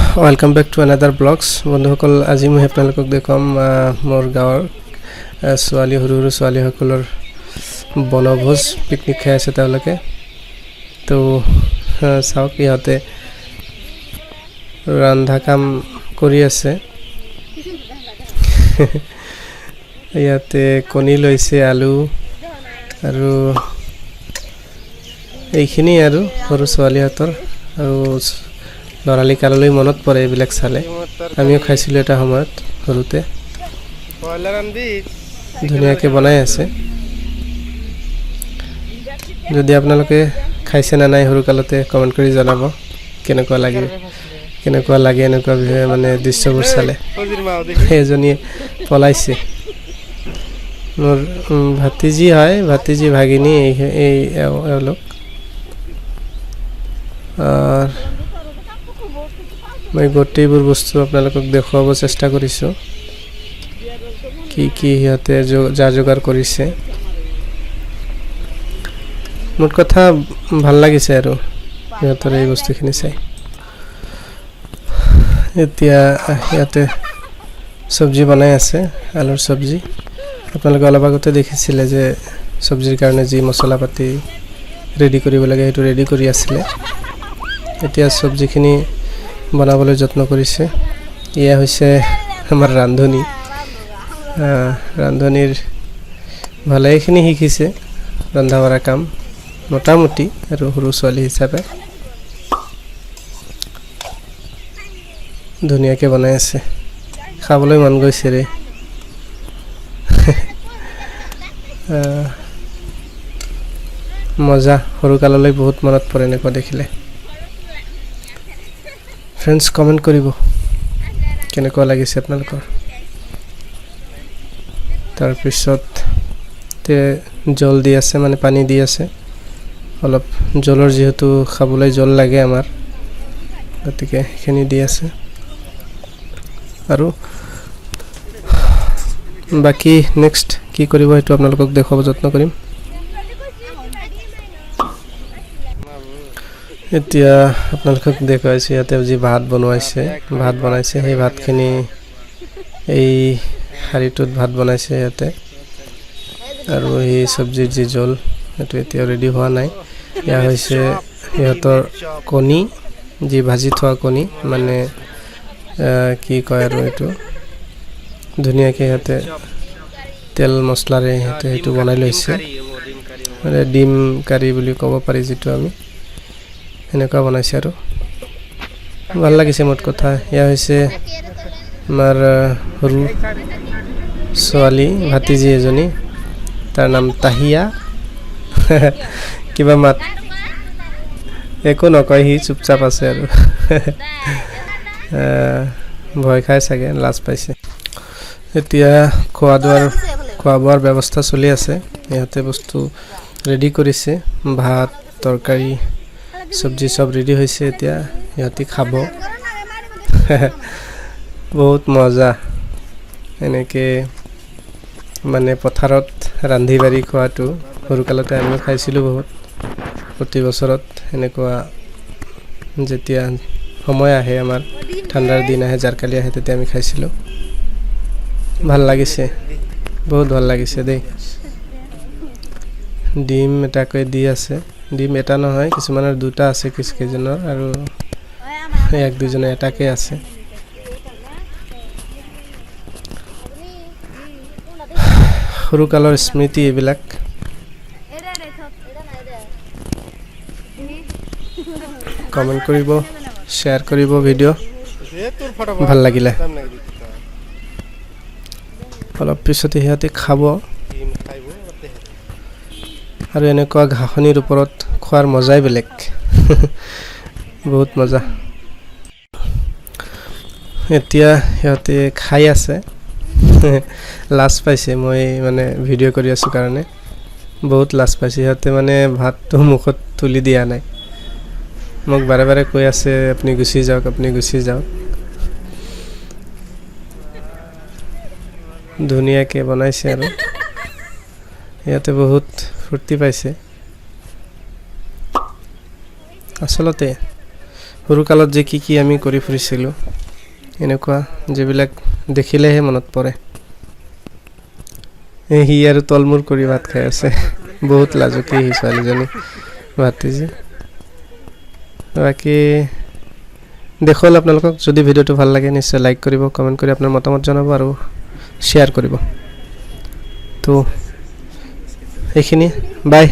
Welcome back to another vlogs. বন্ধুসকল আজি মই আপোনালোকক দেখাম মোৰ গাঁৱৰ ছোৱালী সৰু ছোৱালীসকলৰ বনভোজ পিকনিক খাই আছে তেওঁলোকে তো চাওক ইহঁতে ৰন্ধা কাম কৰি আছে ইয়াতে কণী লৈছে আলু আৰু এইখিনি আৰু সৰু ছোৱালীহঁতৰ আৰু লৰালি কাললৈ মনত পৰে এইবিলাক চালে আমিও খাইছিলো এটা সময়ত সৰুতে ধুনীয়াকৈ বনাই আছে যদি আপোনালোকে খাইছে না নাই সৰু কালতে কমেন্ট কৰি জনাব কেনেকুৱা লাগে এনেকুৱা মানে দৃশ্যবোৰ চালে এজনী পলাইছে মোৰ ভাতিজি হয় ভাতিজি ভাগিনী এই এওঁলোক মই গোটেইবোৰ বস্তু আপোনালোকক দেখুৱাব চেষ্টা কৰিছোঁ কি সিহঁতে যা যোগাৰ কৰিছে মোৰ কথা ভাল লাগিছে আৰু সিহঁতৰ এই বস্তুখিনি চাই এতিয়া ইয়াতে চব্জি বনাই আছে আলুৰ চব্জি আপোনালোকে অলপ আগতে দেখিছিলে যে চব্জিৰ কাৰণে যি মছলা পাতি ৰেডি কৰিব লাগে সেইটো ৰেডি কৰি আছিলে এতিয়া চব্জিখিনি বনাবলৈ যত্ন কৰিছে ইয়া হৈছে আমাৰ ৰান্ধনীৰ ভালেখিনি শিকিছে ৰন্ধা বঢ়া কাম মোটামুটি আৰু সৰু ছোৱালী হিচাপে ধুনীয়াকৈ বনাই আছে খাবলৈ মন গৈছে ৰে মজা সৰু কাললৈ বহুত মনত পৰে এনেকুৱা দেখিলে ফ্ৰেন্ডছ কমেন্ট কৰিব কেনেকুৱা লাগিছে আপোনালোকৰ তাৰপিছত জল দি আছে মানে পানী দি আছে অলপ জলৰ যেহেতু খাবলৈ জল লাগে আমাৰ গতিকে সেইখিনি দি আছে আৰু বাকি নেক্সট কি কৰিব সেইটো আপোনালোকক দেখাব যত্ন কৰিম এতিয়া আপোনালোকক দেখাইছে ইয়াতে যি ভাত বনাইছে সেই ভাতখিনি এই হাৰিটোত ভাত বনাইছে ইয়াতে আৰু এই চব্জিৰ যি জল সেইটো এতিয়া ৰেডি হোৱা নাই ইয়া হৈছে সিহঁতৰ কণী যি ভাজি থোৱা কণী মানে কি কয় আৰু এইটো ধুনীয়াকৈ সিহঁতে তেল মছলাৰে সিহঁতে সেইটো বনাই লৈছে মানে ডিম কাৰী বুলি ক'ব পাৰি যিটো আমি এনেকুৱা বনাইছে আৰু ভাল লাগিছে মোট কথা ইয়া হৈছে আমাৰ সৰু ছোৱালী ভাতিজি এজনী তাৰ নাম তাহিয়া কিবা মাত একো নকয় সি চুপচাপ আছে আৰু ভয় খাই চাগে লাজ পাইছে এতিয়া খোৱা বোৱাৰ ব্যৱস্থা চলি আছে ইহঁতে বস্তু ৰেডি কৰিছে ভাত তৰকাৰী চব্জি সব ৰেডি হৈছে এতিয়া ইহঁতি খাব বহুত মজা এনেকৈ মানে পথাৰত ৰান্ধি বাঢ়ি খোৱাটো সৰুকালতে আমি খাইছিলোঁ বহুত প্ৰতি বছৰত এনেকুৱা যেতিয়া সময় আহে আমাৰ ঠাণ্ডাৰ দিন আহে জাৰকালি আহে তেতিয়া আমি খাইছিলোঁ ভাল লাগিছে বহুত ভাল লাগিছে দেই ডিম এটাকৈ দি আছে ডিম এটা নহয় কিছুমানৰ দুটা আছে কিছুকেইজনৰ আৰু এক দুজনৰ এটাকৈ আছে সৰুকালৰ স্মৃতি এইবিলাক কমেন্ট কৰিব শ্বেয়াৰ কৰিব ভিডিঅ' ভাল লাগিলে অলপ পিছতে সিহঁতে খাব আৰু এনেকুৱা ঘাঁহনিৰ ওপৰত খোৱাৰ মজাই বেলেগ বহুত মজা এতিয়া সিহঁতে খাই আছে লাজ পাইছে মই মানে ভিডিঅ' কৰি আছোঁ কাৰণে বহুত লাজ পাইছে সিহঁতে মানে ভাতটো মুখত তুলি দিয়া নাই মোক বাৰে বাৰে কৈ আছে আপুনি গুচি যাওক ধুনীয়াকৈ বনাইছে আৰু ইয়াতে বহুত ফূৰ্তি পাইছে আচলতে সৰুকালত যে কি আমি কৰি ফুৰিছিলোঁ এনেকুৱা যিবিলাক দেখিলেহে মনত পৰে সি আৰু তলমূৰ কৰি ভাত খাই আছে বহুত লাজুকী সি ছোৱালীজনী ভাতিজি বাকী দেখুৱাল আপোনালোকক যদি ভিডিঅ'টো ভাল লাগে নিশ্চয় লাইক কৰিব কমেণ্ট কৰি আপোনাৰ মতামত জনাব আৰু শ্বেয়াৰ কৰিব তো এইখিনি বাই